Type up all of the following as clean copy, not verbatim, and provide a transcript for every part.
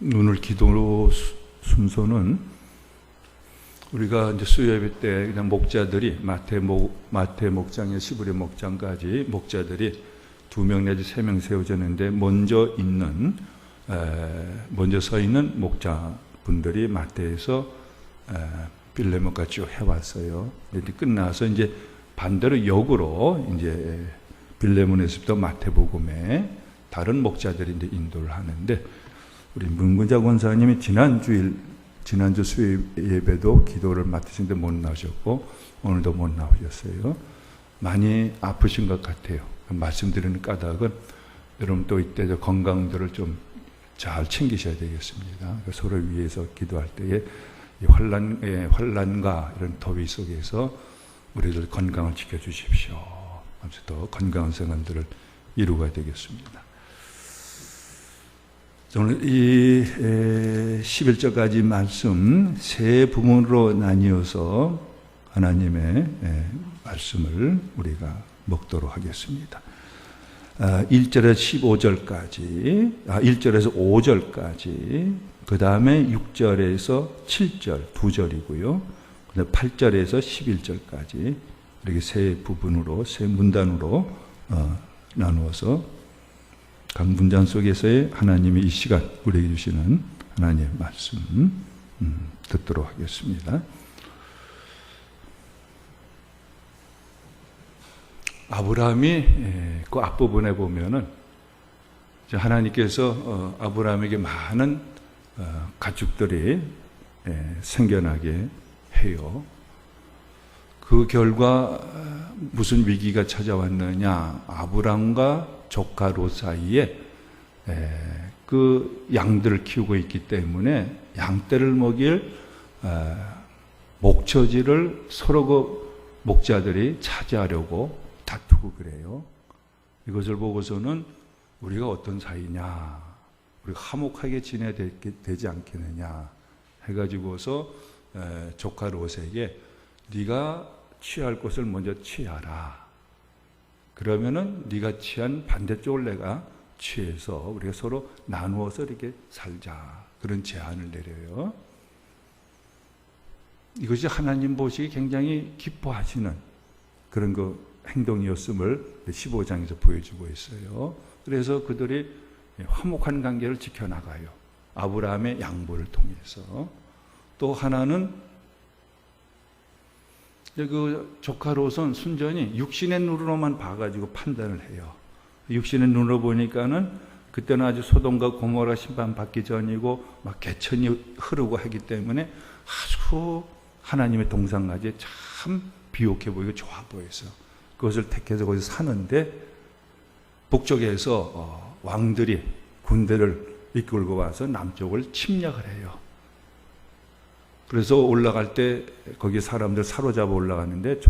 오늘 기도 순서는 우리가 이제 수요예배 때 그냥 목자들이 마태 목장에 시부리 목장까지 목자들이 2명 내지 3명 세워졌는데 먼저 서 있는 목자분들이 마태에서 빌레몬까지 쭉 해왔어요. 끝나서 이제 반대로 역으로 이제 빌레몬에서부터 마태복음에 다른 목자들이 이제 인도를 하는데, 우리 문근자 권사님이 지난주 수요 예배도 기도를 맡으신데 못 나오셨고 오늘도 못 나오셨어요. 많이 아프신 것 같아요. 말씀드리는 까닭은 여러분 또 이때 건강들을 좀 잘 챙기셔야 되겠습니다. 서로 위해서 기도할 때에 환란과 이런 더위 속에서 우리들 건강을 지켜주십시오. 아무튼 더 건강한 생활들을 이루어야 되겠습니다. 오늘 이 11절까지 말씀 세 부분으로 나뉘어서 하나님의 말씀을 우리가 먹도록 하겠습니다. 1절에서 5절까지, 그 다음에 6절에서 7절 2절이고요. 8절에서 11절까지 이렇게 세 부분으로, 세 문단으로 나누어서 각 문장 속에서의 하나님의 이 시간 우리에게 주시는 하나님의 말씀 듣도록 하겠습니다. 아브라함이 그 앞부분에 보면은 하나님께서 아브라함에게 많은 가축들이 생겨나게 해요. 그 결과 무슨 위기가 찾아왔느냐? 아브라함과 조카 롯 사이에 그 양들을 키우고 있기 때문에 양떼를 먹일 목처지를 서로 그 목자들이 차지하려고 다투고 그래요. 이것을 보고서는 우리가 어떤 사이냐, 우리가 화목하게 지내야 되지 않겠느냐 해가지고서 조카 롯에게 네가 취할 곳을 먼저 취하라. 그러면은 네가 취한 반대쪽을 내가 취해서 우리가 서로 나누어서 이렇게 살자. 그런 제안을 내려요. 이것이 하나님 보시기 굉장히 기뻐하시는 그런 그 행동이었음을 15장에서 보여주고 있어요. 그래서 그들이 화목한 관계를 지켜나가요. 아브라함의 양보를 통해서. 또 하나는 그 조카 롯은 순전히 육신의 눈으로만 봐가지고 판단을 해요. 육신의 눈으로 보니까는 그때는 아주 소돔과 고모라 심판받기 전이고 막 개천이 흐르고 하기 때문에 아주 하나님의 동상까지 참 비옥해 보이고 좋아 보여서 그것을 택해서 거기서 사는데, 북쪽에서 왕들이 군대를 이끌고 와서 남쪽을 침략을 해요. 그래서 올라갈 때 거기 사람들 사로잡아 올라가는데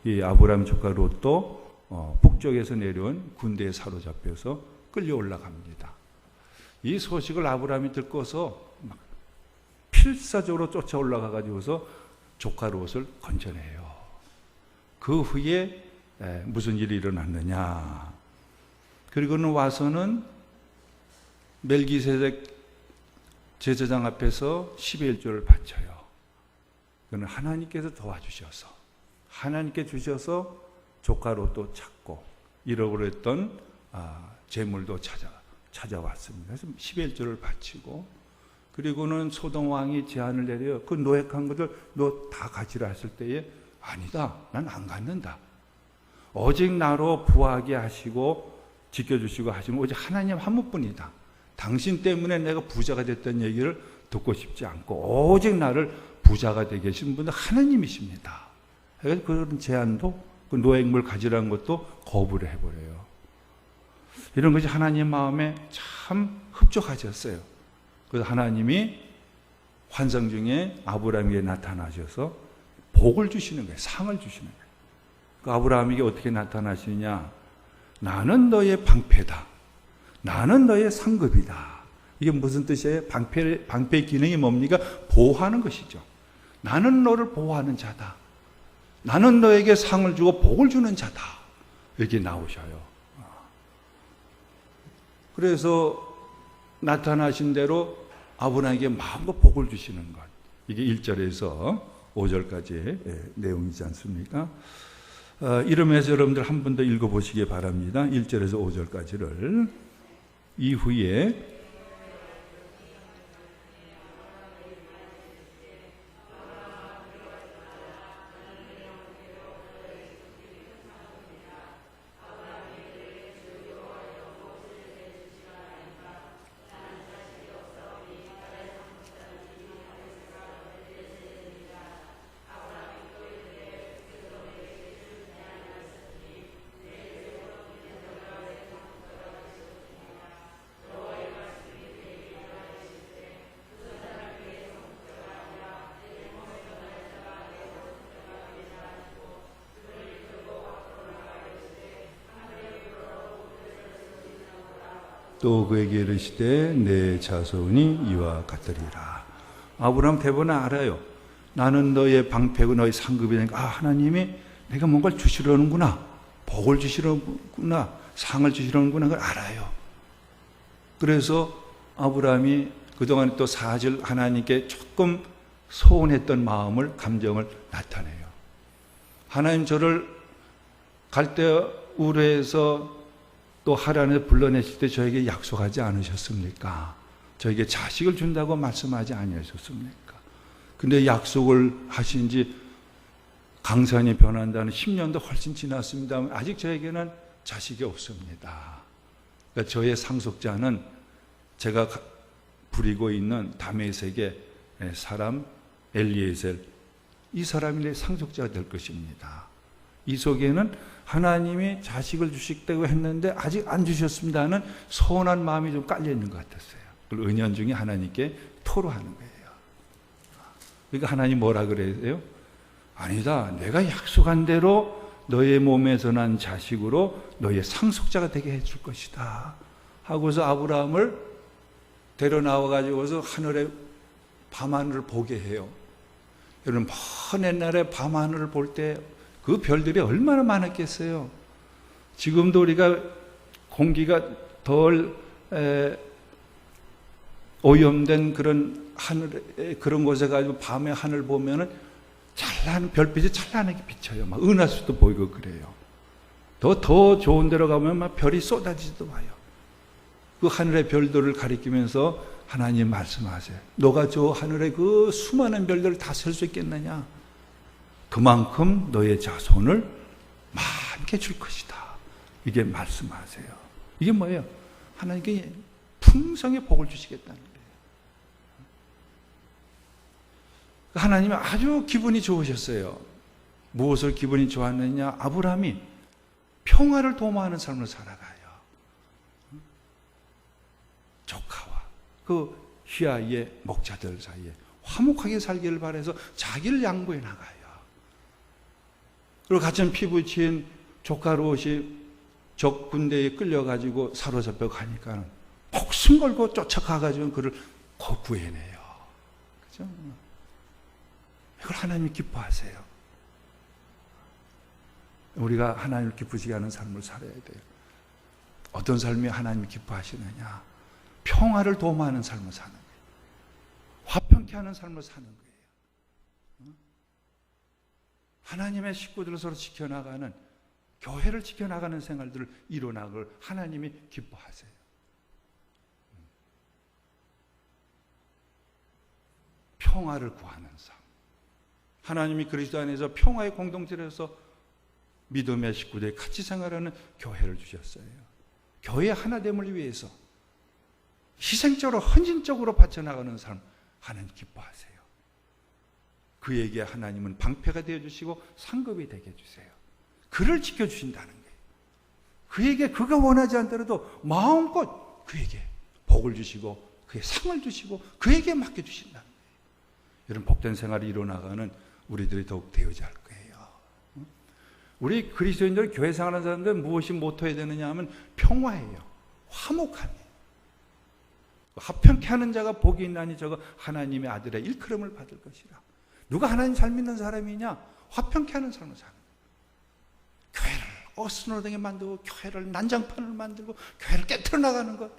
이 아브라함 조카 롯도 북쪽에서 내려온 군대에 사로잡혀서 끌려 올라갑니다. 이 소식을 아브라함이 듣고서 막 필사적으로 쫓아 올라가 가지고서 조카 롯을 건져내요. 그 후에 무슨 일이 일어났느냐? 그리고는 와서는 멜기세덱 제사장 앞에서 11조를 바쳐요. 그는 하나님께서 도와주셔서, 하나님께 주셔서 조카 롯도 찾고 잃어버려 했던 재물도 찾아왔습니다. 그래서 11조를 바치고, 그리고는 소돔 왕이 제안을 내려 그 노획한 것을 너 다 가지라 했을 때에 아니다, 난 안 갖는다. 오직 나로 부하게 하시고 지켜주시고 하시는 오직 하나님 한 분뿐이다. 당신 때문에 내가 부자가 됐던 얘기를 듣고 싶지 않고 오직 나를 부자가 되게 하신 분은 하나님이십니다. 그래서 그런 제안도, 그 노획물 가지라는 것도 거부를 해버려요. 이런 것이 하나님 마음에 참 흡족하셨어요. 그래서 하나님이 환상 중에 아브라함에게 나타나셔서 복을 주시는 거예요. 상을 주시는 거예요. 그 아브라함에게 어떻게 나타나시느냐? 나는 너의 방패다. 나는 너의 상급이다. 이게 무슨 뜻이에요? 방패의 기능이 뭡니까? 보호하는 것이죠. 나는 너를 보호하는 자다. 나는 너에게 상을 주고 복을 주는 자다. 이렇게 나오셔요. 그래서 나타나신 대로 아브라함에게 마음껏 복을 주시는 것. 이게 1절에서 5절까지의 내용이지 않습니까? 이러면서 여러분들 한 번 더 읽어보시기 바랍니다. 1절에서 5절까지를. 이후에 또 그에게 이르시되 내 자손이 이와 같으리라. 아브라함 대부분 알아요. 나는 너의 방패고 너의 상급이니까 하나님이 내가 뭔가를 주시려는구나, 복을 주시려는구나, 상을 주시려는구나, 그걸 알아요. 그래서 아브라함이 그동안 또 사실 하나님께 조금 소원했던 마음을, 감정을 나타내요. 하나님 저를 갈대 우르에서 또 하란에 불러내실 때 저에게 약속하지 않으셨습니까? 저에게 자식을 준다고 말씀하지 아니하셨습니까? 근데 약속을 하신 지 강산이 변한다는 10년도 훨씬 지났습니다. 아직 저에게는 자식이 없습니다. 그러니까 저의 상속자는 제가 부리고 있는 다메섹의 사람 엘리에셀, 이 사람이 내 상속자가 될 것입니다. 이 속에는 하나님이 자식을 주시겠다고 했는데 아직 안 주셨습니다는 서운한 마음이 좀 깔려 있는 것 같았어요. 그걸 은연중에 하나님께 토로하는 거예요. 그러니까 하나님 뭐라 그래요? 아니다, 내가 약속한 대로 너의 몸에서 난 자식으로 너의 상속자가 되게 해줄 것이다 하고서 아브라함을 데려 나와가지고서 하늘에 밤하늘을 보게 해요. 여러분, 먼 옛날에 밤하늘을 볼 때 그 별들이 얼마나 많았겠어요. 지금도 우리가 공기가 덜 오염된 그런 하늘에, 그런 곳에 가지고 밤에 하늘 보면은 별빛이 찬란하게 비쳐요. 막 은하수도 보이고 그래요. 더 좋은 데로 가면 막 별이 쏟아지지도 와요. 그 하늘의 별들을 가리키면서 하나님 말씀하세요. 너가 저 하늘의 그 수많은 별들을 다 셀 수 있겠느냐? 그만큼 너의 자손을 많게 줄 것이다. 이게 말씀하세요. 이게 뭐예요? 하나님께 풍성의 복을 주시겠다는 거예요. 하나님이 아주 기분이 좋으셨어요. 무엇을 기분이 좋았느냐? 아브라함이 평화를 도모하는 삶을 살아가요. 조카와 그 휘하의 목자들 사이에 화목하게 살기를 바라서 자기를 양보해 나가요. 그리고 같은 피부치인 조카 롯이 적 군대에 끌려가지고 사로잡혀 가니까 목숨 걸고 쫓아가가지고 그를 구해내요. 그죠? 이걸 하나님이 기뻐하세요. 우리가 하나님을 기쁘시게 하는 삶을 살아야 돼요. 어떤 삶이 하나님이 기뻐하시느냐? 평화를 도모하는 삶을 사는 거예요. 화평케 하는 삶을 사는 거예요. 하나님의 식구들을 서로 지켜나가는, 교회를 지켜나가는 생활들을 이뤄나갈 하나님이 기뻐하세요. 평화를 구하는 삶. 하나님이 그리스도 안에서 평화의 공동체로서 믿음의 식구들이 같이 생활하는 교회를 주셨어요. 교회의 하나됨을 위해서 희생적으로 헌신적으로 바쳐나가는 삶, 하나님 기뻐하세요. 그에게 하나님은 방패가 되어주시고 상급이 되게 해주세요. 그를 지켜주신다는 거예요. 그에게 그가 원하지 않더라도 마음껏 그에게 복을 주시고 그의 상을 주시고 그에게 맡겨주신다는 거예요. 이런 복된 생활을 이뤄나가는 우리들이 더욱 되어야 할 거예요. 우리 그리스도인들, 교회 생활하는 사람들 무엇이 모토해야 되느냐 하면 평화예요. 화목함이에요. 화평케 하는 자가 복이 있나니 저거 하나님의 아들의 일컬음을 받을 것이라. 누가 하나님 잘 믿는 사람이냐? 화평케 하는 삶을 사는 거예요. 교회를 어스노르등에 만들고 교회를 난장판을 만들고 교회를 깨트려 나가는 것,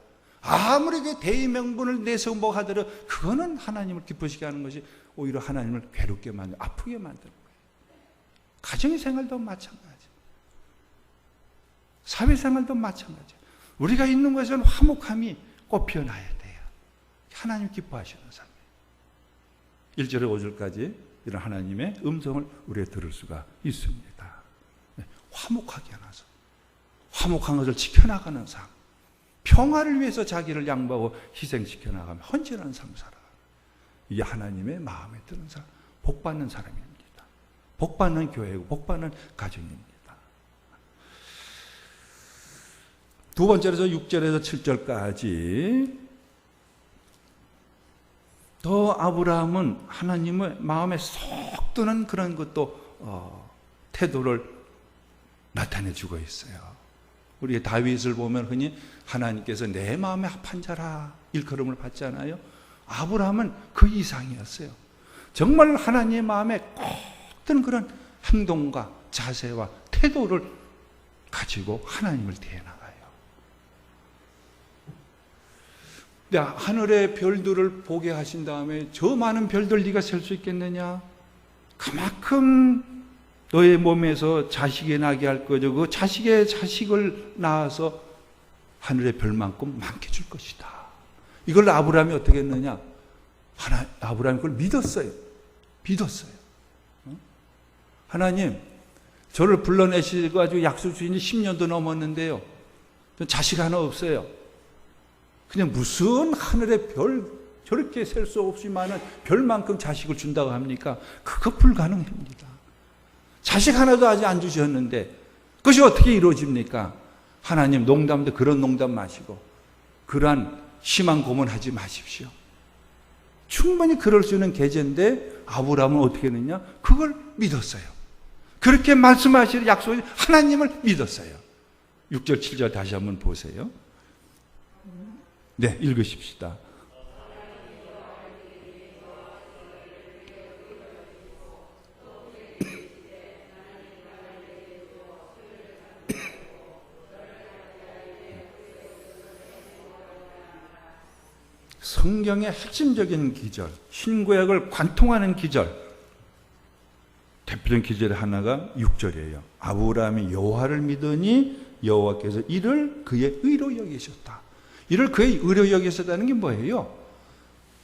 아무리 그 대의명분을 내세우고 뭐 하더라도 그거는 하나님을 기쁘시게 하는 것이 오히려 하나님을 괴롭게 만들고 아프게 만드는 거예요. 가정생활도 마찬가지, 사회생활도 마찬가지. 우리가 있는 것은 화목함이 꽃 피어나야 돼요. 하나님 기뻐하시는 삶이에요. 1절에 5절까지 이런 하나님의 음성을 우리가 들을 수가 있습니다. 화목하게 하나서 화목한 것을 지켜나가는 삶, 평화를 위해서 자기를 양보하고 희생시켜 나가며 헌신하는 삶 살아. 이게 하나님의 마음에 드는 사람, 복받는 사람입니다. 복받는 교회고 복받는 가정입니다. 두 번째로 6절에서 7절까지 더 아브라함은 하나님의 마음에 쏙 드는 그런 것도 태도를 나타내주고 있어요. 우리 다윗을 보면 흔히 하나님께서 내 마음에 합한 자라 일컬음을 받잖아요. 아브라함은 그 이상이었어요. 정말 하나님의 마음에 꼭 드는 그런 행동과 자세와 태도를 가지고 하나님을 대해나가요. 하늘의 별들을 보게 하신 다음에 저 많은 별들 네가 셀 수 있겠느냐? 그만큼 너의 몸에서 자식이 나게 할 거죠. 그 자식의 자식을 낳아서 하늘의 별만큼 많게 줄 것이다. 이걸 아브라함이 어떻게 했느냐? 아브라함이 그걸 믿었어요. 믿었어요. 하나님, 저를 불러내시고 약속 주신 지 10년도 넘었는데요. 자식 하나 없어요. 그냥 무슨 하늘의 별, 저렇게 셀 수 없이 많은 별만큼 자식을 준다고 합니까? 그거 불가능합니다. 자식 하나도 아직 안 주셨는데 그것이 어떻게 이루어집니까? 하나님, 농담도 그런 농담 마시고 그러한 심한 고문하지 마십시오. 충분히 그럴 수 있는 계제인데 아브라함은 어떻게 했느냐? 그걸 믿었어요. 그렇게 말씀하시는 약속을 하나님을 믿었어요. 6절 7절 다시 한번 보세요. 네, 읽으십시다. 성경의 핵심적인 기절, 신구약을 관통하는 기절, 대표적인 기절의 하나가 6절이에요. 아브라함이 여호와를 믿으니 여호와께서 이를 그의 의로 여기셨다. 이를 그의 의로 여기셨다는 게 뭐예요?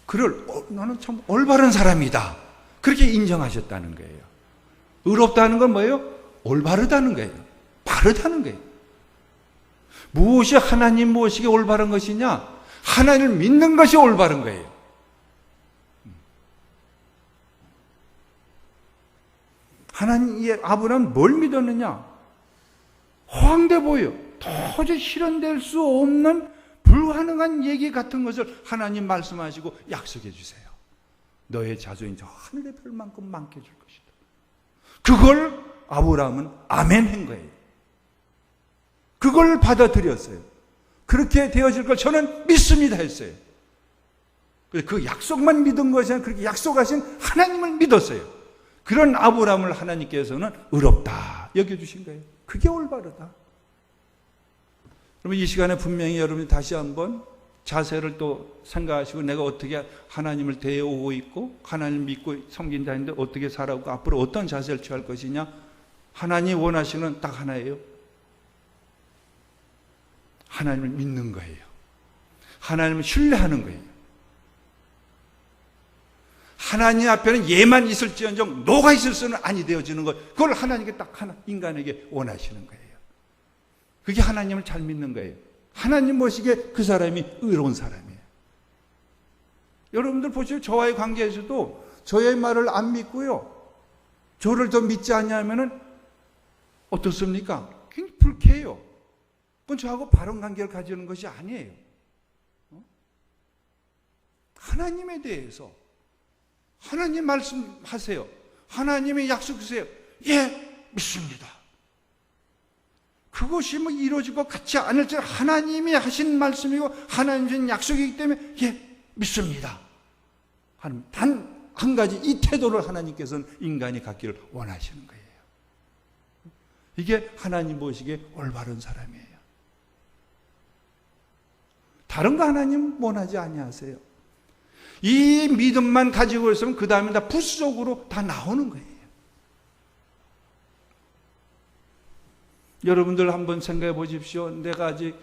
그를 너는 참 올바른 사람이다. 그렇게 인정하셨다는 거예요. 의롭다는 건 뭐예요? 올바르다는 거예요. 바르다는 거예요. 무엇이 하나님 무엇이 올바른 것이냐? 하나님을 믿는 것이 올바른 거예요. 하나님의 아브라함은 뭘 믿었느냐? 허황돼 보여. 도저히 실현될 수 없는 불가능한 얘기 같은 것을 하나님 말씀하시고 약속해 주세요. 너의 자손이 저 하늘의 별만큼 많게 줄 것이다. 그걸 아브라함은 아멘 한 거예요. 그걸 받아들였어요. 그렇게 되어질 걸 저는 믿습니다 했어요. 그 약속만 믿은 것이 아니라 그렇게 약속하신 하나님을 믿었어요. 그런 아브라함을 하나님께서는 의롭다 여겨주신 거예요. 그게 올바르다. 그러면 이 시간에 분명히 여러분이 다시 한번 자세를 또 생각하시고 내가 어떻게 하나님을 대해오고 있고 하나님을 믿고 섬긴 자인데 어떻게 살아오고 앞으로 어떤 자세를 취할 것이냐? 하나님이 원하시는 딱 하나예요. 하나님을 믿는 거예요. 하나님을 신뢰하는 거예요. 하나님 앞에는 예만 있을지언정 노가 있을 수는 아니 되어지는 것. 그걸 하나님께 딱 하나 인간에게 원하시는 거예요. 그게 하나님을 잘 믿는 거예요. 하나님 보시기에 그 사람이 의로운 사람이에요. 여러분들 보시죠. 저와의 관계에서도 저의 말을 안 믿고요. 저를 더 믿지 않냐면은 어떻습니까? 굉장히 불쾌해요. 그건 저하고 바른 관계를 가지는 것이 아니에요. 하나님에 대해서 하나님 말씀하세요. 하나님의 약속하세요. 예, 믿습니다. 그것이 뭐 이루어질 것 같지 않을지 하나님이 하신 말씀이고 하나님이 하신 약속이기 때문에 예, 믿습니다. 단 한 가지 이 태도를 하나님께서는 인간이 갖기를 원하시는 거예요. 이게 하나님 보시기에 올바른 사람이에요. 다른 거 하나님 원하지 아니하세요. 이 믿음만 가지고 있으면 그 다음에 다 부수적으로 다 나오는 거예요. 여러분들 한번 생각해 보십시오. 내가 아직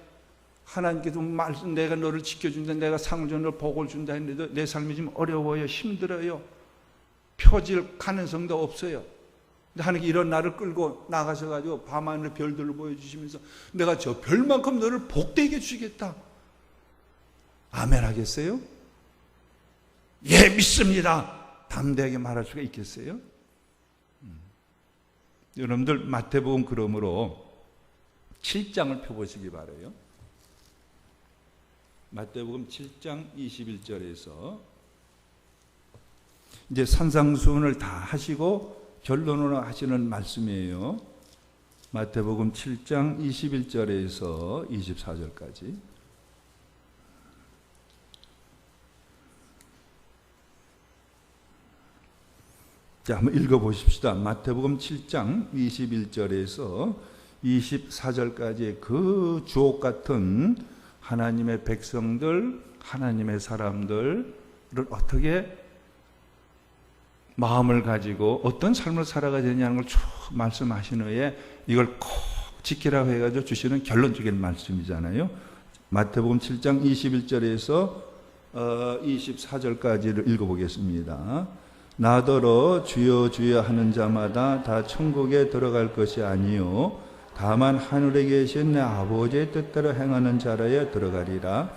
하나님께서 말씀, 내가 너를 지켜준다, 내가 상을 준다, 복을 준다 했는데도 내 삶이 좀 어려워요, 힘들어요, 펴질 가능성도 없어요. 근데 하나님께 이런 나를 끌고 나가셔가지고 밤하늘의 별들을 보여주시면서 내가 저 별만큼 너를 복되게 주시겠다. 아멘 하겠어요? 예, 믿습니다. 담대하게 말할 수가 있겠어요? 여러분들 마태복음 그러므로 7장을 펴보시기 바라요. 마태복음 7장 21절에서 이제 산상수훈을 다 하시고 결론으로 하시는 말씀이에요. 마태복음 7장 21절에서 24절까지. 자, 한번 읽어보십시다. 마태복음 7장 21절에서 24절까지 그 주옥 같은 하나님의 백성들, 하나님의 사람들을 어떻게 마음을 가지고 어떤 삶을 살아가야 되냐는 걸 쭉 말씀하신 후에 이걸 꼭 지키라고 해가지고 주시는 결론적인 말씀이잖아요. 마태복음 7장 21절에서 24절까지를 읽어보겠습니다. 나더러 주여 주여 하는 자마다 다 천국에 들어갈 것이 아니요 다만 하늘에 계신 내 아버지의 뜻대로 행하는 자라야 들어가리라.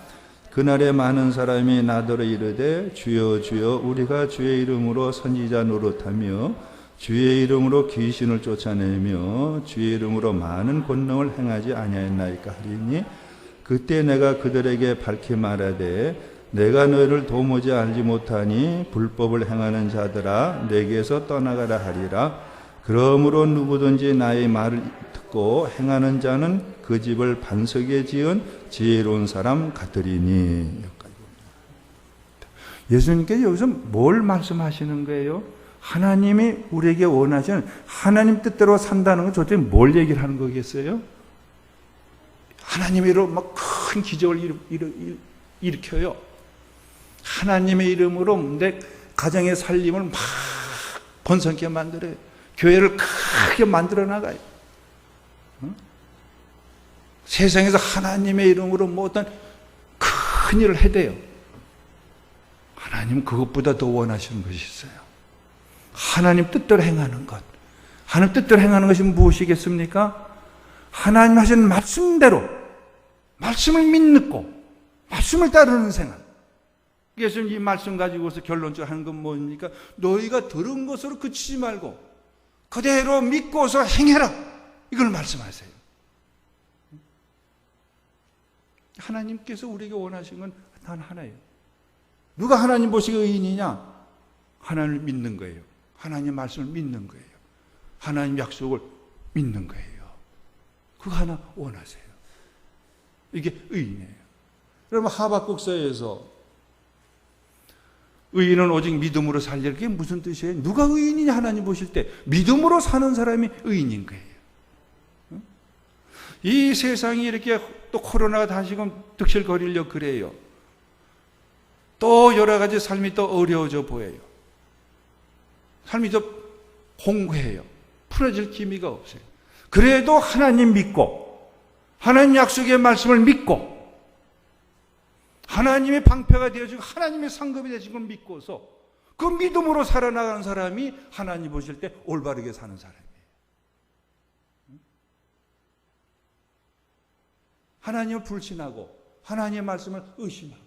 그날에 많은 사람이 나더러 이르되 주여 주여 우리가 주의 이름으로 선지자 노릇하며 주의 이름으로 귀신을 쫓아내며 주의 이름으로 많은 권능을 행하지 아니하였나이까 하리니 그때 내가 그들에게 밝히 말하되 내가 너희를 도무지 알지 못하니 불법을 행하는 자들아 내게서 떠나가라 하리라. 그러므로 누구든지 나의 말을 듣고 행하는 자는 그 집을 반석에 지은 지혜로운 사람 같으리니. 예수님께서 여기서 뭘 말씀하시는 거예요? 하나님이 우리에게 원하시는 하나님 뜻대로 산다는 건 도대체 뭘 얘기를 하는 거겠어요? 하나님의 이름으로 막 큰 기적을 일으켜요. 하나님의 이름으로 내 가정의 살림을 막 번성케 만들어요. 교회를 크게 만들어 나가요. 세상에서 하나님의 이름으로 뭐 어떤 큰 일을 해대요. 하나님은 그것보다 더 원하시는 것이 있어요. 하나님 뜻대로 행하는 것. 하나님 뜻대로 행하는 것이 무엇이겠습니까? 하나님 하신 말씀대로 말씀을 믿고 말씀을 따르는 생활. 그래서 이 말씀 가지고서 결론적으로 하는 건 뭡니까? 너희가 들은 것으로 그치지 말고 그대로 믿고서 행해라. 이걸 말씀하세요. 하나님께서 우리에게 원하신 건 단 하나예요. 누가 하나님 보시기에 의인이냐? 하나님을 믿는 거예요. 하나님 말씀을 믿는 거예요. 하나님 약속을 믿는 거예요. 그거 하나 원하세요. 이게 의인이에요. 여러분 하박국서에서 의인은 오직 믿음으로 살리라. 그게 무슨 뜻이에요? 누가 의인이냐 하나님 보실 때 믿음으로 사는 사람이 의인인 거예요. 이 세상이 이렇게 또 코로나가 다시금 득실거리려 그래요. 또 여러 가지 삶이 또 어려워져 보여요. 삶이 더 공고해요. 풀어질 기미가 없어요. 그래도 하나님 믿고 하나님 약속의 말씀을 믿고 하나님의 방패가 되어지고 하나님의 상급이 되어진 걸 믿고서 그 믿음으로 살아나가는 사람이 하나님 보실 때 올바르게 사는 사람이에요. 하나님을 불신하고 하나님의 말씀을 의심하고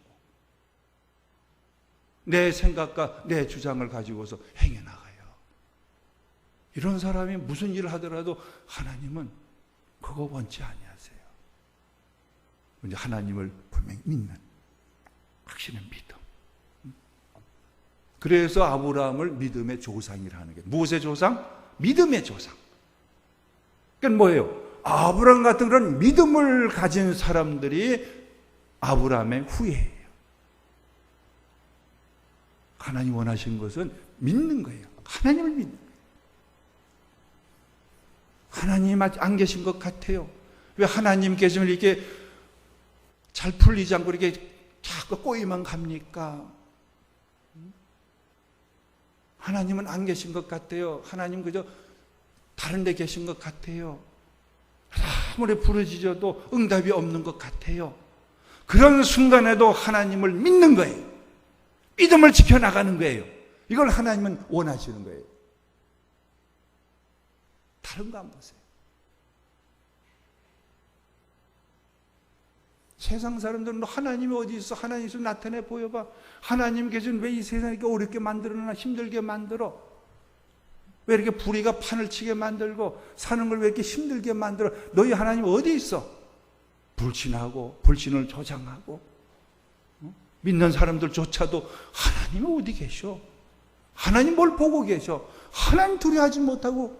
내 생각과 내 주장을 가지고서 행해 나가요. 이런 사람이 무슨 일을 하더라도 하나님은 그거 원치 아니하세요. 이제 하나님을 분명히 믿는 확신의 믿음. 그래서 아브라함을 믿음의 조상이라 하는 게 무엇의 조상? 믿음의 조상. 그건 뭐예요? 아브라함 같은 그런 믿음을 가진 사람들이 아브라함의 후예예요. 하나님 원하신 것은 믿는 거예요. 하나님을 믿는 거예요. 하나님 안 계신 것 같아요. 왜 하나님 계시면 이렇게 잘 풀리지 않고 이렇게 자꾸 꼬이만 갑니까? 하나님은 안 계신 것 같아요. 하나님 그저 다른 데 계신 것 같아요. 아무리 부르짖어도 응답이 없는 것 같아요. 그런 순간에도 하나님을 믿는 거예요. 믿음을 지켜나가는 거예요. 이걸 하나님은 원하시는 거예요. 다른 거 안 보세요. 세상 사람들은 하나님이 어디 있어? 하나님 좀 나타내 보여봐. 하나님 계신 왜 이 세상을 이렇게 어렵게 만들어놔? 힘들게 만들어? 왜 이렇게 불의가 판을 치게 만들고 사는 걸 왜 이렇게 힘들게 만들어? 너희 하나님 어디 있어? 불신하고 불신을 조장하고 믿는 사람들조차도 하나님 어디 계셔? 하나님 뭘 보고 계셔? 하나님 두려워하지 못하고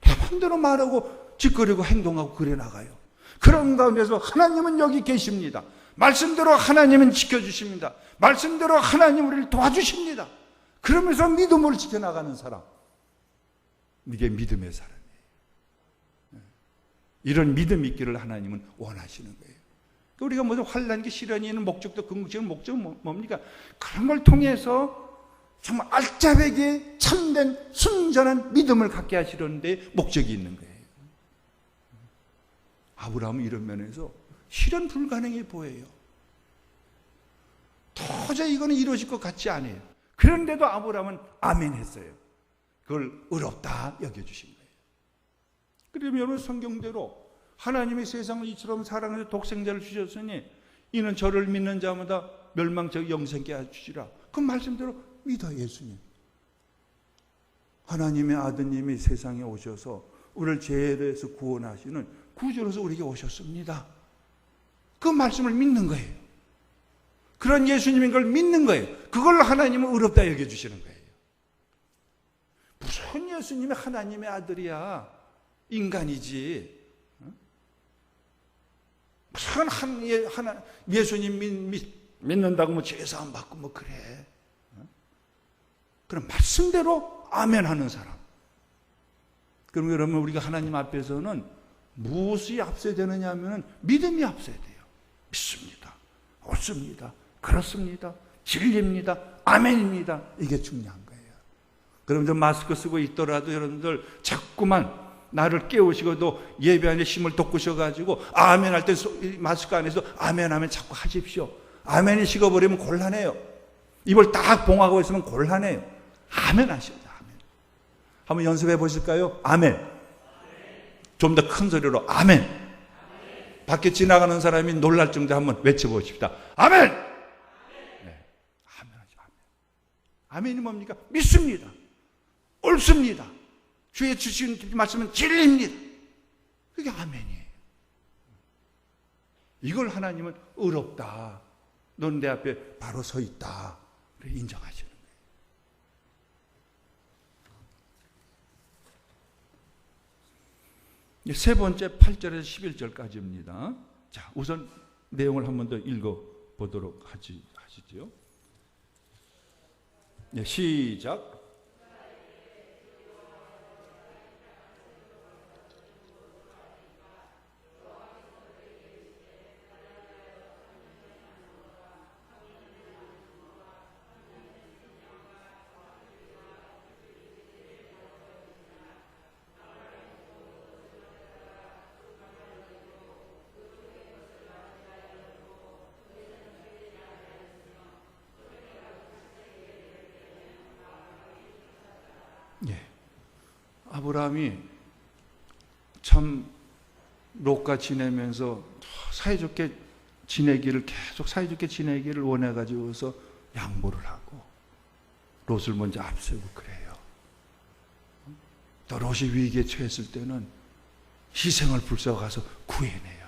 내 맘대로 말하고 짓거리고 행동하고 그래 나가요. 그런 가운데서 하나님은 여기 계십니다. 말씀대로 하나님은 지켜주십니다. 말씀대로 하나님 우리를 도와주십니다. 그러면서 믿음을 지켜나가는 사람, 이게 믿음의 사람이에요. 이런 믿음이 있기를 하나님은 원하시는 거예요. 우리가 모두 환난과 시련이 있는 목적도 궁극적인 목적은 뭡니까? 그런 걸 통해서 정말 알짜배기 참된 순전한 믿음을 갖게 하시려는 데 목적이 있는 거예요. 아브라함은 이런 면에서 실현 불가능해 보여요. 도저히 이거는 이루어질 것 같지 않아요. 그런데도 아브라함은 아멘 했어요. 그걸 의롭다 여겨주신 거예요. 그러면 여러분 성경대로 하나님이 세상을 이처럼 사랑해서 독생자를 주셨으니 이는 저를 믿는 자마다 멸망적 영생케 주시라. 그 말씀대로 믿어 예수님. 하나님의 아드님이 세상에 오셔서 우리를 죄에서 구원하시는 구주로서 우리에게 오셨습니다. 그 말씀을 믿는 거예요. 그런 예수님인 걸 믿는 거예요. 그걸 하나님은 의롭다 여겨주시는 거예요. 무슨 예수님이 하나님의 아들이야. 인간이지. 무슨 예수님 믿는다고 뭐 죄사함 받고 뭐 그래. 그럼 말씀대로 아멘 하는 사람. 그럼 여러분 우리가 하나님 앞에서는 무엇이 앞서야 되느냐 하면 믿음이 앞서야 돼요. 믿습니다. 옳습니다. 그렇습니다. 진리입니다. 아멘입니다. 이게 중요한 거예요. 그럼 좀 마스크 쓰고 있더라도 여러분들 자꾸만 나를 깨우시고도 예배 안에 힘을 돋구셔가지고 아멘 할 때 마스크 안에서 아멘 하면 자꾸 하십시오. 아멘이 식어버리면 곤란해요. 입을 딱 봉하고 있으면 곤란해요. 아멘 하십니다. 아멘. 한번 연습해 보실까요? 아멘. 좀 더 큰 소리로 아멘. 밖에 지나가는 사람이 놀랄 정도로 한번 외쳐보십시다. 아멘. 네. 아멘 하죠. 아멘. 아멘이 뭡니까? 믿습니다. 옳습니다. 주의 주신 말씀은 진리입니다. 그게 아멘이에요. 이걸 하나님은 의롭다. 넌 내 앞에 바로 서 있다. 인정하시는 거예요. 세 번째 8절에서 11절까지입니다. 자, 우선 내용을 한 번 더 읽어보도록 하시죠. 네, 시작. 예. 아브라함이 참 롯과 지내면서 사이좋게 지내기를 계속 사이좋게 지내기를 원해가지고서 양보를 하고 롯을 먼저 앞세우고 그래요. 또 롯이 위기에 처했을 때는 희생을 불러가서 구해내요.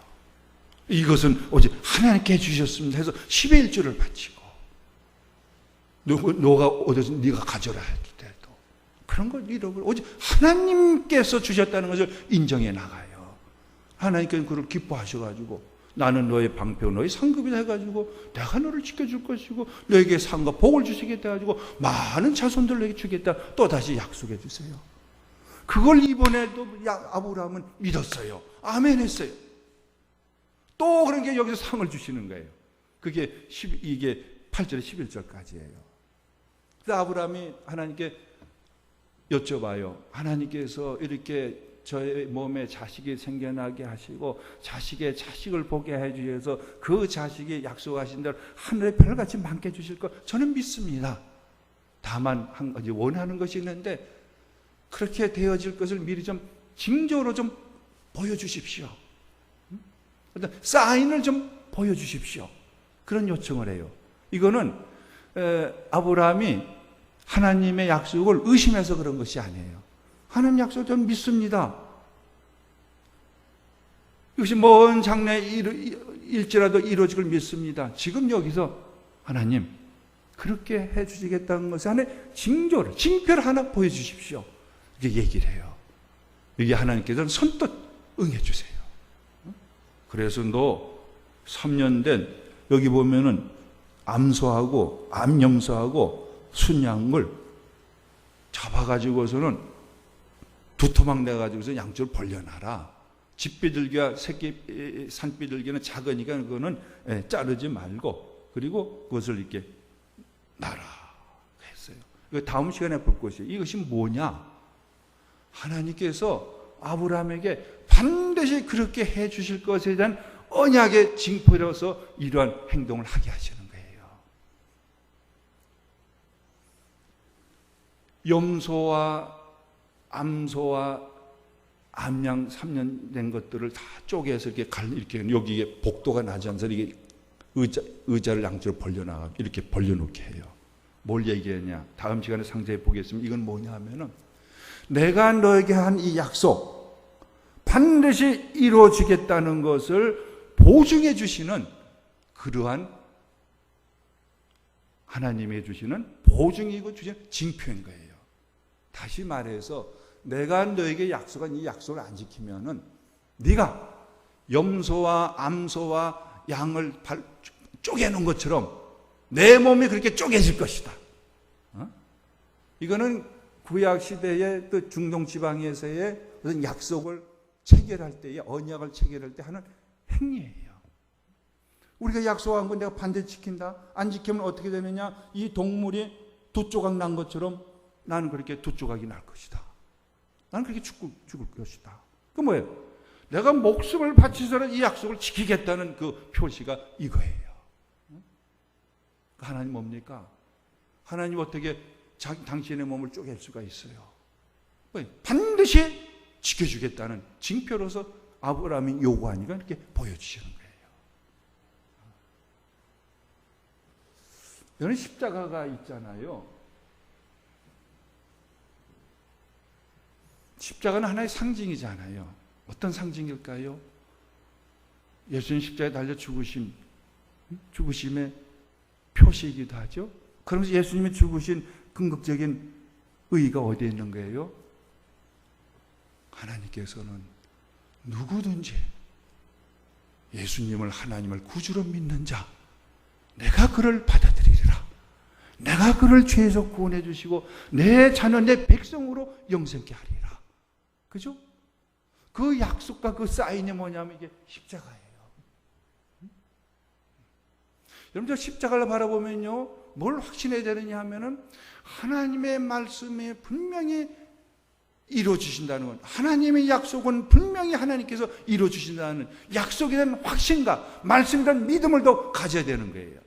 이것은 오직 하나님께 주셨습니다 해서 10의 1조를 바치고 너가 얻어서 네가 가져라 해도 그런 걸 잃어버려. 오직 하나님께서 주셨다는 것을 인정해 나가요. 하나님께서 그걸 기뻐하셔가지고 나는 너의 방패고 너의 상급이다 해가지고 내가 너를 지켜줄 것이고 너에게 상과 복을 주시겠다 해가지고 많은 자손들 너에게 주겠다 또 다시 약속해 주세요. 그걸 이번에도 아브라함은 믿었어요. 아멘 했어요. 또 그런 게 여기서 상을 주시는 거예요. 이게 8절 11절까지예요. 그래서 아브라함이 하나님께 여쭤봐요. 하나님께서 이렇게 저의 몸에 자식이 생겨나게 하시고 자식의 자식을 보게 해주셔서 그 자식이 약속하신 대로 하늘의 별같이 많게 해주실 것 저는 믿습니다. 다만 한 가지 원하는 것이 있는데 그렇게 되어질 것을 미리 좀 징조로 좀 보여주십시오. 어떤 사인을 좀 보여주십시오. 그런 요청을 해요. 이거는 아브라함이 하나님의 약속을 의심해서 그런 것이 아니에요. 하나님 약속을 좀 믿습니다. 이것이 먼 장래일지라도 이루어질 걸 믿습니다. 지금 여기서 하나님 그렇게 해주시겠다는 것에 하나의 징표를 하나 보여주십시오. 이렇게 얘기를 해요. 이게 하나님께서는 선뜻 응해주세요. 그래서 너 3년 된 여기 보면은 암소하고 암염소하고 순양을 잡아가지고서는 두토막 내가지고서 양쪽을 벌려놔라. 집비둘기와 산비둘기는 작으니까 그거는 자르지 말고 그리고 그것을 이렇게 놔라 했어요. 다음 시간에 볼 것이에요. 이것이 뭐냐? 하나님께서 아브라함에게 반드시 그렇게 해 주실 것에 대한 언약의 징표로서 이러한 행동을 하게 하시는 거예요. 염소와 암소와 암양 3년 된 것들을 다 쪼개서 이렇게 여기에 복도가 나지 않아서 이게 의자를 양쪽으로 벌려놔 이렇게 벌려놓게 해요. 뭘 얘기하냐? 다음 시간에 상세히 보겠습니다. 이건 뭐냐 하면은 내가 너에게 한 이 약속 반드시 이루어지겠다는 것을 보증해 주시는 그러한 하나님이 주시는 보증이고 주시는 징표인 거예요. 다시 말해서 내가 너에게 약속한 이 약속을 안 지키면은 네가 염소와 암소와 양을 쪼개놓은 것처럼 내 몸이 그렇게 쪼개질 것이다. 이거는 구약 시대의 또 중동 지방에서의 어떤 약속을 체결할 때에 언약을 체결할 때 하는 행위예요. 우리가 약속한 건 내가 반드시 지킨다. 안 지키면 어떻게 되느냐? 이 동물이 두 조각 난 것처럼 나는 그렇게 두 조각이 날 것이다. 나는 그렇게 죽을 것이다. 그 뭐예요? 내가 목숨을 바치서는 이 약속을 지키겠다는 그 표시가 이거예요. 하나님 뭡니까? 하나님 어떻게 당신의 몸을 쪼갤 수가 있어요? 반드시 지켜주겠다는 징표로서 아브라함이 요구하니까 이렇게 보여주시는 거예요. 여러분 십자가가 있잖아요. 십자가는 하나의 상징이잖아요. 어떤 상징일까요? 예수님 십자가에 달려 죽으심의 표시이기도 하죠. 그러면서 예수님이 죽으신 궁극적인 의의가 어디에 있는 거예요? 하나님께서는 누구든지 예수님을 하나님을 구주로 믿는 자 내가 그를 받아들이리라. 내가 그를 죄에서 구원해 주시고 내 자녀 내 백성으로 영생케 하리라. 그죠? 그 약속과 그 사인이 뭐냐면 이게 십자가예요. 여러분 저 십자가를 바라보면요 뭘 확신해야 되느냐 하면은 하나님의 말씀이 분명히 이루어주신다는 것, 하나님의 약속은 분명히 하나님께서 이루어주신다는 약속에 대한 확신과 말씀에 대한 믿음을 더 가져야 되는 거예요.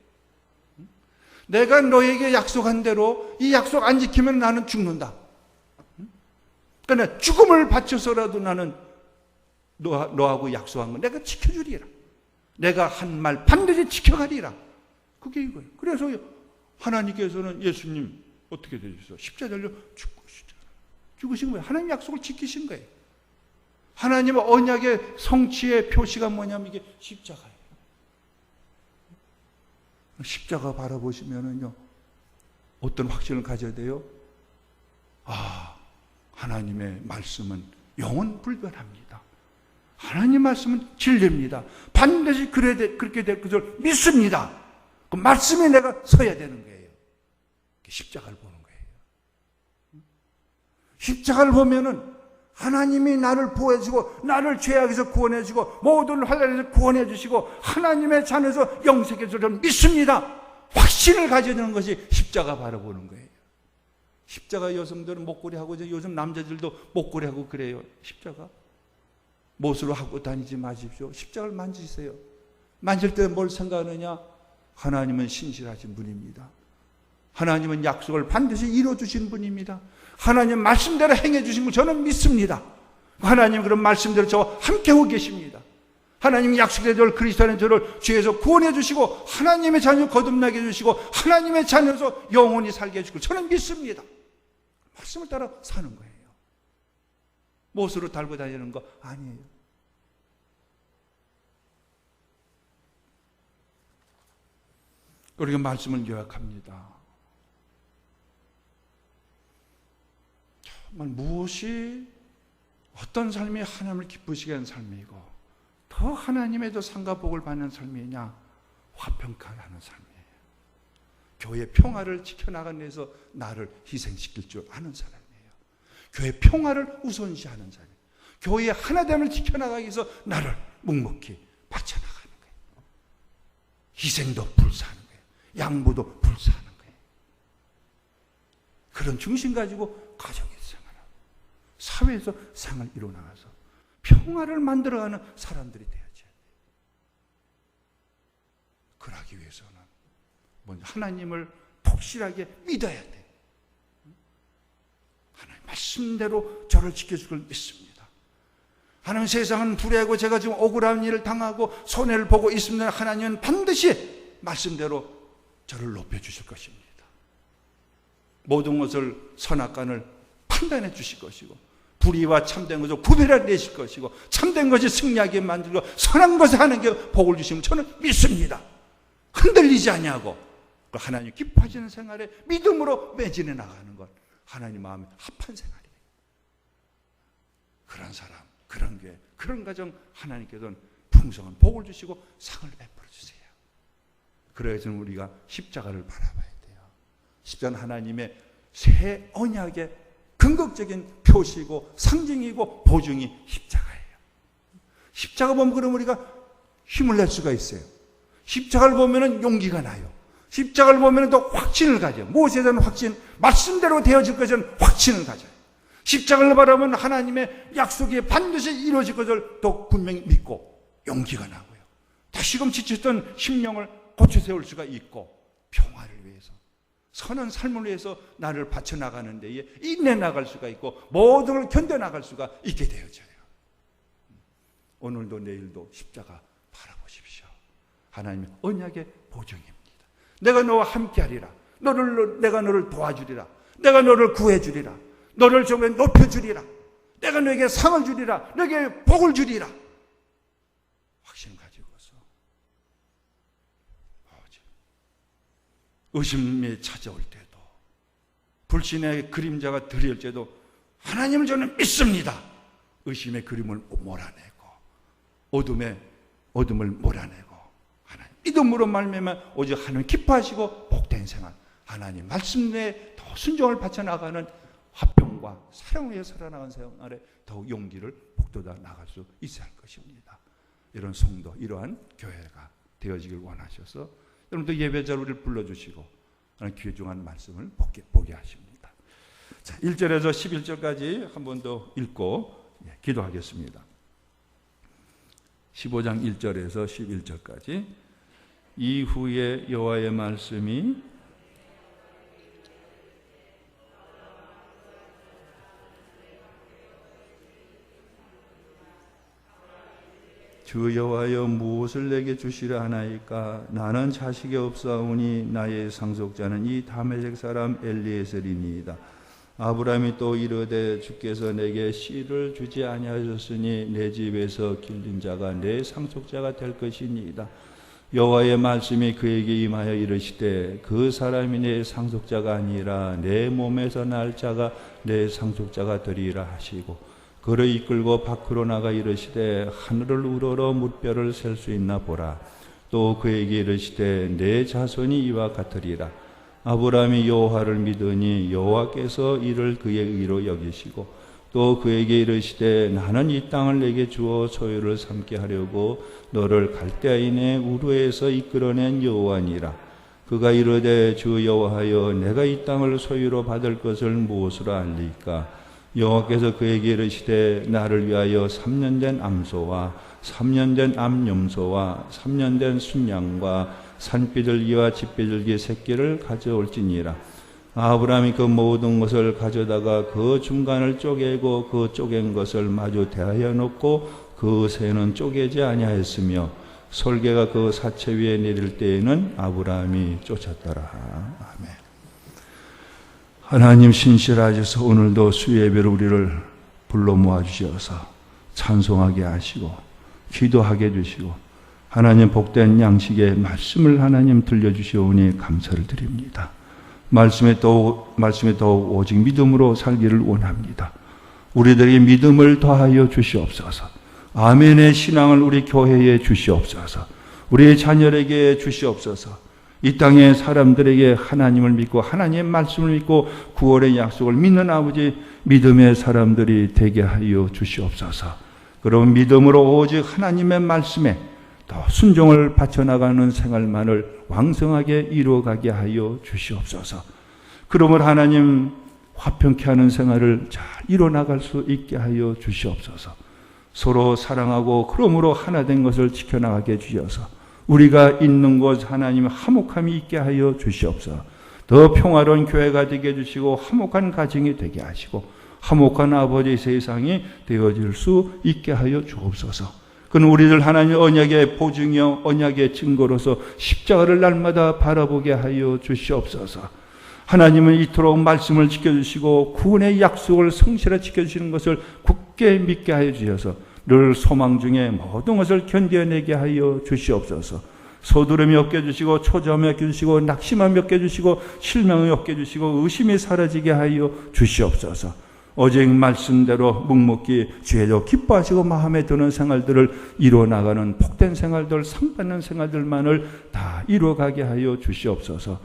내가 너에게 약속한 대로 이 약속 안 지키면 나는 죽는다. 그러나 죽음을 바쳐서라도 나는 너하고 약속한 건 내가 지켜주리라. 내가 한 말 반드시 지켜가리라. 그게 이거예요. 그래서 하나님께서는 예수님 어떻게 되셨어요? 십자가에 달려 죽으신 거예요. 하나님 약속을 지키신 거예요. 하나님의 언약의 성취의 표시가 뭐냐면 이게 십자가예요. 십자가 바라보시면은요 어떤 확신을 가져야 돼요? 아, 하나님의 말씀은 영원 불변합니다. 하나님 말씀은 진리입니다. 반드시 그렇게 될 것을 믿습니다. 그 말씀에 내가 서야 되는 거예요. 십자가를 보는 거예요. 십자가를 보면은 하나님이 나를 보호해주고 나를 죄악에서 구원해주고 모든 환난에서 구원해주시고 하나님의 자녀에서 영생해 주를 믿습니다. 확신을 가지는 것이 십자가 바라보는 거예요. 십자가 여성들은 목걸이하고 요즘 남자들도 목걸이하고 그래요. 십자가 못으로 하고 다니지 마십시오. 십자가를 만지세요. 만질 때 뭘 생각하느냐? 하나님은 신실하신 분입니다. 하나님은 약속을 반드시 이루어주신 분입니다. 하나님 말씀대로 행해주신 분 저는 믿습니다. 하나님 그런 말씀대로 저와 함께하고 계십니다. 하나님 약속의 저를 그리스도 안에 저를 죄에서 구원해 주시고 하나님의 자녀 거듭나게 해주시고 하나님의 자녀에서 영원히 살게 해주시고 저는 믿습니다. 말씀을 따라 사는 거예요. 못으로 달고 다니는 거 아니에요. 우리가 말씀을 요약합니다. 정말 무엇이 어떤 삶이 하나님을 기쁘시게 하는 삶이고 더 하나님의 더 상과 복을 받는 삶이냐? 화평하는 삶이에요. 교회 평화를 지켜나가기 위해서 나를 희생시킬 줄 아는 사람이에요. 교회 평화를 우선시하는 사람이에요. 교회의 하나됨을 지켜나가기 위해서 나를 묵묵히 바쳐나가는 거예요. 희생도 불사하는 거예요. 양보도 불사하는 거예요. 그런 중심 가지고 가정에서 생활하고 사회에서 생을 이루어나가서 평화를 만들어가는 사람들이 되어야죠. 그러기 위해서는 먼저 하나님을 확실하게 믿어야 돼. 하나님 말씀대로 저를 지켜줄 걸 믿습니다. 하나님 세상은 불의하고 제가 지금 억울한 일을 당하고 손해를 보고 있습니다. 하나님은 반드시 말씀대로 저를 높여주실 것입니다. 모든 것을 선악간을 판단해 주실 것이고 불의와 참된 것을 구별해 내실 것이고 참된 것이 승리하게 만들고 선한 것을 하는 게 복을 주시면 저는 믿습니다. 흔들리지 아니하고 하나님 기뻐하시는 생활에 믿음으로 매진해 나가는 것 하나님 마음에 합한 생활이에요. 그런 사람, 그런 교회, 그런 가정 하나님께서는 풍성한 복을 주시고 상을 베풀어 주세요. 그래서 우리가 십자가를 바라봐야 돼요. 십자가는 하나님의 새 언약의 근거적인 표시이고 상징이고 보증이 십자가예요. 십자가 보면 그럼 우리가 힘을 낼 수가 있어요. 십자가를 보면 용기가 나요. 십자가를 보면 또 확신을 가져요. 무엇에 대한 확신? 말씀대로 되어질 것은 확신을 가져요. 십자가를 바라보면 하나님의 약속이 반드시 이루어질 것을 또 분명히 믿고 용기가 나고요. 다시금 지쳤던 심령을 고쳐세울 수가 있고 평화를 위해서 선한 삶을 위해서 나를 바쳐나가는 데에 인내나갈 수가 있고 모든 걸 견뎌나갈 수가 있게 되어져요. 오늘도 내일도 십자가 바라보십시오. 하나님의 언약의 보증입니다. 내가 너와 함께하리라. 내가 너를 도와주리라. 내가 너를 구해주리라. 너를 정말 높여주리라. 내가 너에게 상을 주리라. 너에게 복을 주리라. 확신 가지고서 의심이 찾아올 때도 불신의 그림자가 들이올 때도 하나님을 저는 믿습니다. 의심의 그림을 몰아내고 어둠을 몰아내고 하나님 믿음으로 말미암아 오직 하나님 기뻐하시고 복된 생활 하나님 말씀 내에 더 순종을 바쳐나가는 화평과 사랑을 위해 살아나가는 생활에 더욱 용기를 북돋아 나갈 수 있어야 할 것입니다. 이런 성도 이러한 교회가 되어지길 원하셔서 여러분도 예배자로 우리를 불러주시고 귀중한 말씀을 보게 하십니다. 자, 1절에서 11절까지 한 번 더 읽고 기도하겠습니다. 15장 1절에서 11절까지 이후에 여호와의 말씀이 주 여호와여 무엇을 내게 주시려 하나이까? 나는 자식이 없사오니 나의 상속자는 이 다메섹 사람 엘리에셀이니이다. 아브라함이 또 이르되 주께서 내게 씨를 주지 아니하셨으니 내 집에서 길린 자가 내 상속자가 될 것이니이다. 여호와의 말씀이 그에게 임하여 이르시되 그 사람이 내 상속자가 아니라 내 몸에서 날 자가 내 상속자가 되리라 하시고 그를 이끌고 밖으로 나가 이르시되 하늘을 우러러 무뼈를 셀 수 있나 보라. 또 그에게 이르시되 내 자손이 이와 같으리라. 아브라함이 여호와를 믿으니 여호와께서 이를 그의 의로 여기시고 또 그에게 이르시되 나는 이 땅을 내게 주어 소유를 삼게 하려고 너를 갈대아인의 우르에서 이끌어낸 여호와니라. 그가 이르되 주 여호와여 내가 이 땅을 소유로 받을 것을 무엇으로 알리까? 여호와께서 그에게 이르시되 나를 위하여 3년 된 암소와 3년 된 암염소와 3년 된 순양과 산비둘기와 집비둘기 새끼를 가져올지니라. 아브라함이 그 모든 것을 가져다가 그 중간을 쪼개고 그 쪼갠 것을 마주 대하여 놓고 그 새는 쪼개지 아니하였으며 솔개가 그 사체 위에 내릴 때에는 아브라함이 쫓았더라. 아멘. 하나님 신실하셔서 오늘도 수예배로 우리를 불러 모아주셔서 찬송하게 하시고 기도하게 해주시고 하나님 복된 양식의 말씀을 하나님 들려주시오니 감사를 드립니다. 말씀에 더욱 오직 믿음으로 살기를 원합니다. 우리들에게 믿음을 더하여 주시옵소서. 아멘의 신앙을 우리 교회에 주시옵소서. 우리의 자녀에게 주시옵소서. 이 땅의 사람들에게 하나님을 믿고 하나님의 말씀을 믿고 구원의 약속을 믿는 아버지 믿음의 사람들이 되게 하여 주시옵소서. 그럼 믿음으로 오직 하나님의 말씀에 더 순종을 바쳐나가는 생활만을 왕성하게 이루어가게 하여 주시옵소서. 그러므로 하나님 화평케 하는 생활을 잘 이뤄나갈 수 있게 하여 주시옵소서. 서로 사랑하고 그러므로 하나 된 것을 지켜나가게 주셔서 우리가 있는 곳 하나님 화목함이 있게 하여 주시옵소서. 더 평화로운 교회가 되게 해주시고 화목한 가정이 되게 하시고 화목한 아버지 세상이 되어질 수 있게 하여 주옵소서. 그는 우리들 하나님 언약의 보증이요 언약의 증거로서 십자가를 날마다 바라보게 하여 주시옵소서. 하나님은 이토록 말씀을 지켜주시고 구원의 약속을 성실하게 지켜주시는 것을 굳게 믿게 하여 주셔서 늘 소망 중에 모든 것을 견뎌내게 하여 주시옵소서. 소두름이 없게 해주시고 초조함이 없게 해주시고 낙심함이 없게 해주시고 실망이 없게 해주시고 의심이 사라지게 하여 주시옵소서. 오직 말씀대로 묵묵히 주의로 기뻐하시고 마음에 드는 생활들을 이루어나가는 복된 생활들, 상받는 생활들만을 다 이루어가게 하여 주시옵소서.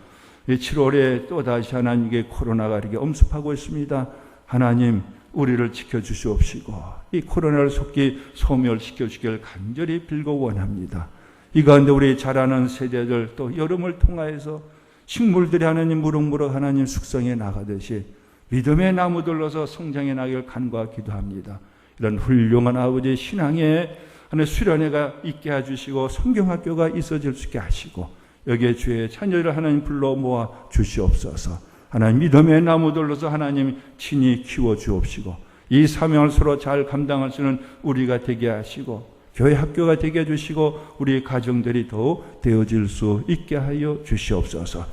7월에 또다시 하나님께 코로나가 이렇게 엄습하고 있습니다. 하나님 우리를 지켜주시옵시고 이 코로나를 속히 소멸시켜주시길 간절히 빌고 원합니다. 이 가운데 우리 자라는 세대들 또 여름을 통하여서 식물들이 하나님 무럭무럭 하나님 숙성해 나가듯이 믿음의 나무들로서 성장해 나길 간구하 기도합니다. 이런 훌륭한 아버지의 신앙에 하나님 수련회가 있게 해주시고 성경학교가 있어질 수 있게 하시고 여기에 주의 자녀를 하나님 불러 모아 주시옵소서. 하나님 믿음의 나무들로서 하나님 친히 키워 주옵시고 이 사명을 서로 잘 감당할 수 있는 우리가 되게 하시고 교회 학교가 되게 해주시고 우리 가정들이 더욱 되어질 수 있게 하여 주시옵소서.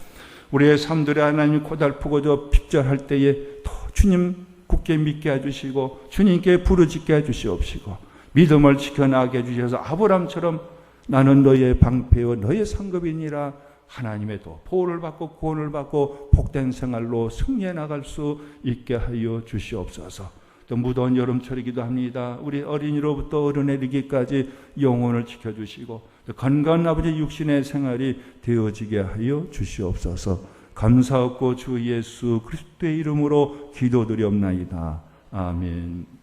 우리의 삶들이 하나님 고달프고 핍절할 때에 더 주님 굳게 믿게 해주시고 주님께 부르짖게 해주시옵시고 믿음을 지켜나가게 해주셔서 아브라함처럼 나는 너의 방패요 너의 상급이니라 하나님의 또 보호를 받고 구원을 받고 복된 생활로 승리해 나갈 수 있게 하여 주시옵소서. 또 무더운 여름철이기도 합니다. 우리 어린이로부터 어른에 이르기까지 영혼을 지켜주시고 건강한 아버지 육신의 생활이 되어지게 하여 주시옵소서. 감사하고 주 예수 그리스도의 이름으로 기도드리옵나이다. 아멘.